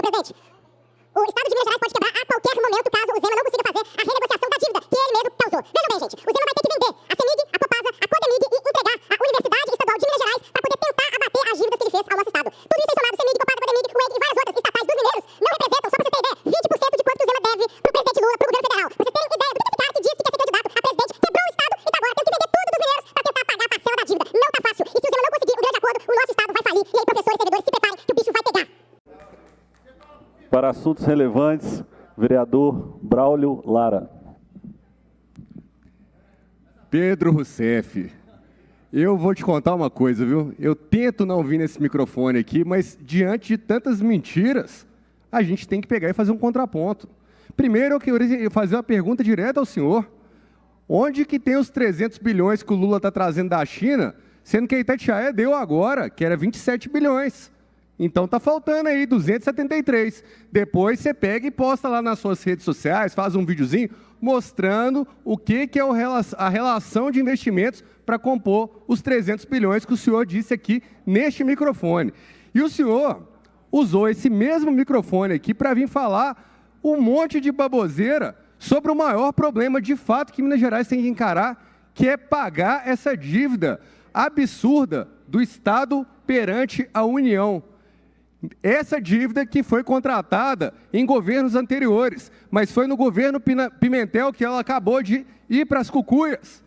Presidente, o Estado de Minas Gerais pode quebrar a qualquer momento caso o Zema não consiga fazer a renegociação da dívida que ele mesmo causou. Vejam bem, gente, o Zema vai ter que vender a CEMIG, a Copasa, a Codemig e entregar a Universidade Estadual de Minas Gerais para poder tentar abater as dívidas que ele fez ao nosso Estado. Tudo isso somado, CEMIG, Copasa, Codemig, UEG e várias outras estatais dos mineiros não representam, só para vocês terem ideia, 20% de quanto o Zema deve pro presidente Lula, pro governo federal. Pra vocês terem ideia do que esse cara que disse que quer ser candidato a presidente quebrou o Estado e tá agora tendo que vender tudo dos mineiros para tentar pagar a parcela da dívida. Não tá fácil. E se o Zema não conseguir um grande acordo, o nosso Estado vai falir. E aí, professores e servidores, se preparem que o bicho vai pegar. Para assuntos relevantes, vereador Braulio Lara. Pedro Rousseff, eu vou te contar uma coisa, viu? Eu tento não vir nesse microfone aqui, mas diante de tantas mentiras, a gente tem que pegar e fazer um contraponto. Primeiro, eu queria fazer uma pergunta direta ao senhor. Onde que tem os 300 bilhões que o Lula está trazendo da China, sendo que a Itatiaia deu agora, que era 27 bilhões? Então está faltando aí 273. Depois você pega e posta lá nas suas redes sociais, faz um videozinho mostrando o que é a relação de investimentos para compor os 300 bilhões que o senhor disse aqui neste microfone. E o senhor usou esse mesmo microfone aqui para vir falar um monte de baboseira sobre o maior problema de fato que Minas Gerais tem que encarar, que é pagar essa dívida absurda do Estado perante a União. Essa dívida que foi contratada em governos anteriores, mas foi no governo Pimentel que ela acabou de ir para as cucuias,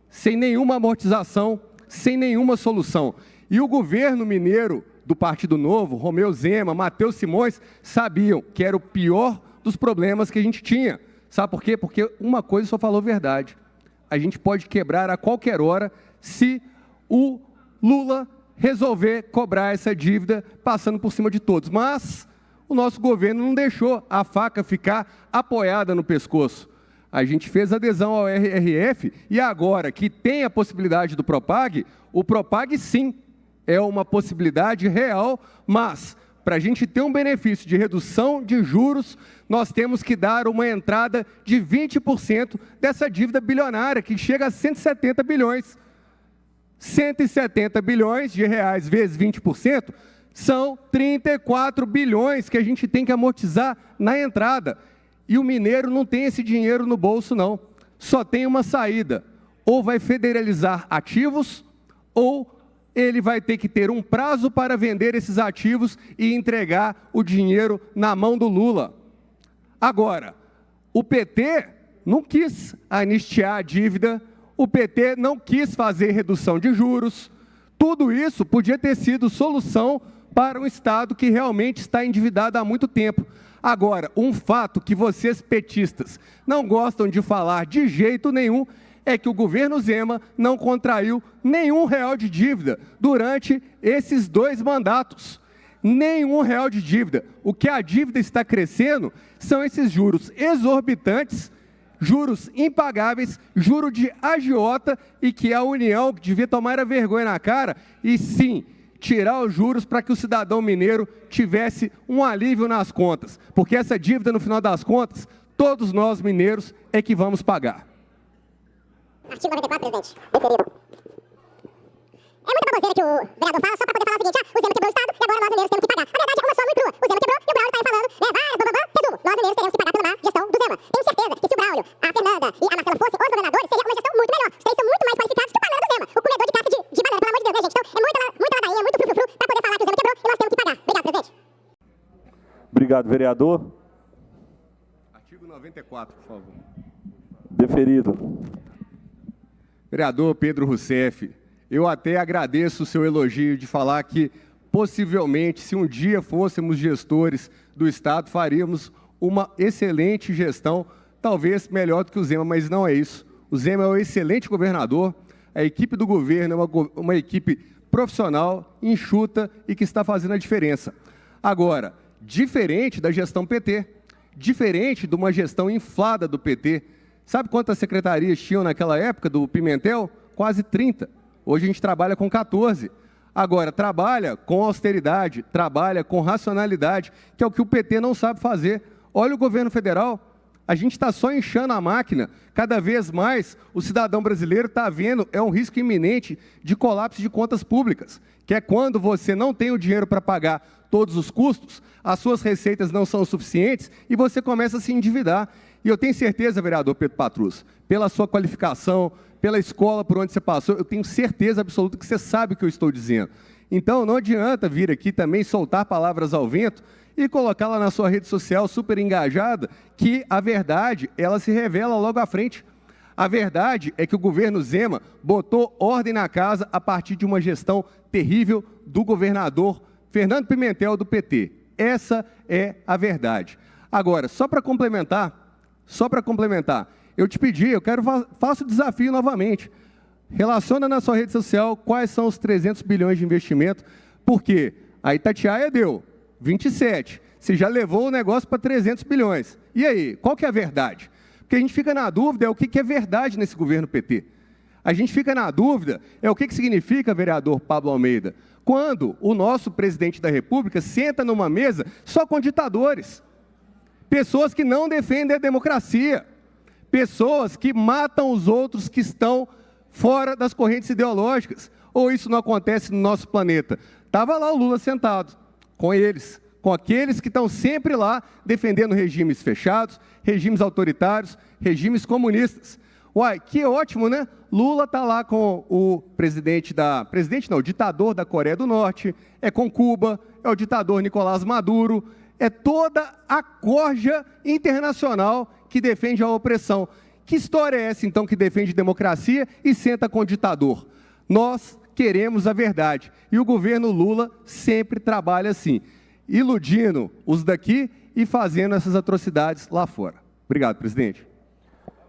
sem nenhuma amortização, sem nenhuma solução. E o governo mineiro do Partido Novo, Romeu Zema, Matheus Simões, sabiam que era o pior dos problemas que a gente tinha. Sabe por quê? Porque uma coisa só falou verdade. A gente pode quebrar a qualquer hora se o Lula resolver cobrar essa dívida passando por cima de todos. Mas o nosso governo não deixou a faca ficar apoiada no pescoço. A gente fez adesão ao RRF e agora que tem a possibilidade do Propag, o Propag sim é uma possibilidade real, mas para a gente ter um benefício de redução de juros, nós temos que dar uma entrada de 20% dessa dívida bilionária, que chega a 170 bilhões. 170 bilhões de reais vezes 20% são 34 bilhões que a gente tem que amortizar na entrada. E o mineiro não tem esse dinheiro no bolso, não. Só tem uma saída. Ou vai federalizar ativos, ou ele vai ter que ter um prazo para vender esses ativos e entregar o dinheiro na mão do Lula. Agora, o PT não quis anistiar a dívida, o PT não quis fazer redução de juros. Tudo isso podia ter sido solução para um Estado que realmente está endividado há muito tempo. Agora, um fato que vocês petistas não gostam de falar de jeito nenhum é que o governo Zema não contraiu nenhum real de dívida durante esses 2 mandatos. Nenhum real de dívida. O que a dívida está crescendo são esses juros exorbitantes, juros impagáveis, juro de agiota, e que a União devia tomar a vergonha na cara e sim tirar os juros para que o cidadão mineiro tivesse um alívio nas contas, porque essa dívida, no final das contas, todos nós mineiros é que vamos pagar. Artigo 94, presidente. Referido. É muita baboseira que o vereador fala só para poder falar o seguinte: o Zema quebrou o Estado e agora nós mineiros temos que pagar. A verdade é uma só, muito crua. O Zema quebrou e o Braulio está aí falando, várias bababá. Resumo, nós mineiros teremos que pagar pela má gestão do Zema. Tenho certeza que se o Braulio, a Fernanda e a Marcela fossem os governadores, seria uma gestão muito melhor. Os três são muito mais qualificados que o banana do Zema. O comedor de casca de banana, pelo amor de Deus, né, gente? Então é muita ladainha, muito frufru para poder falar que o Zema quebrou e nós temos que pagar. Obrigado, presidente. Obrigado, vereador. Artigo 94, por favor. Deferido. Vereador Pedro Rousseff, eu até agradeço o seu elogio de falar que, possivelmente, se um dia fôssemos gestores do Estado, faríamos uma excelente gestão, talvez melhor do que o Zema, mas não é isso. O Zema é um excelente governador, a equipe do governo é uma equipe profissional, enxuta e que está fazendo a diferença. Agora, diferente da gestão PT, diferente de uma gestão inflada do PT, sabe quantas secretarias tinham naquela época do Pimentel? Quase 30. Hoje a gente trabalha com 14. Agora, trabalha com austeridade, trabalha com racionalidade, que é o que o PT não sabe fazer. Olha o governo federal, A gente está só inchando a máquina. Cada vez mais o cidadão brasileiro está vendo um risco iminente de colapso de contas públicas, que é quando você não tem o dinheiro para pagar todos os custos, as suas receitas não são suficientes e você começa a se endividar. E eu tenho certeza, vereador Pedro Patrus, pela sua qualificação, pela escola por onde você passou, eu tenho certeza absoluta que você sabe o que eu estou dizendo. Então, não adianta vir aqui também soltar palavras ao vento e colocá-la na sua rede social super engajada, que a verdade, ela se revela logo à frente. A verdade é que o governo Zema botou ordem na casa a partir de uma gestão terrível do governador Fernando Pimentel, do PT. Essa é a verdade. Agora, só para complementar, eu te pedi, faço o desafio novamente. Relaciona na sua rede social quais são os 300 bilhões de investimento, porque a Itatiaia deu 27, você já levou o negócio para 300 bilhões. E aí, qual que é a verdade? Porque a gente fica na dúvida, o que é verdade nesse governo PT. A gente fica na dúvida, o que significa, vereador Pablo Almeida, quando o nosso presidente da República senta numa mesa só com ditadores, pessoas que não defendem a democracia, pessoas que matam os outros que estão fora das correntes ideológicas. Ou isso não acontece no nosso planeta? Estava lá o Lula sentado, com eles, com aqueles que estão sempre lá defendendo regimes fechados, regimes autoritários, regimes comunistas. Uai, que ótimo, né? Lula está lá com o o ditador da Coreia do Norte, é com Cuba, é o ditador Nicolás Maduro, é toda a corja internacional que defende a opressão. Que história é essa, então, que defende democracia e senta com o ditador? Nós queremos a verdade. E o governo Lula sempre trabalha assim, iludindo os daqui e fazendo essas atrocidades lá fora. Obrigado, presidente.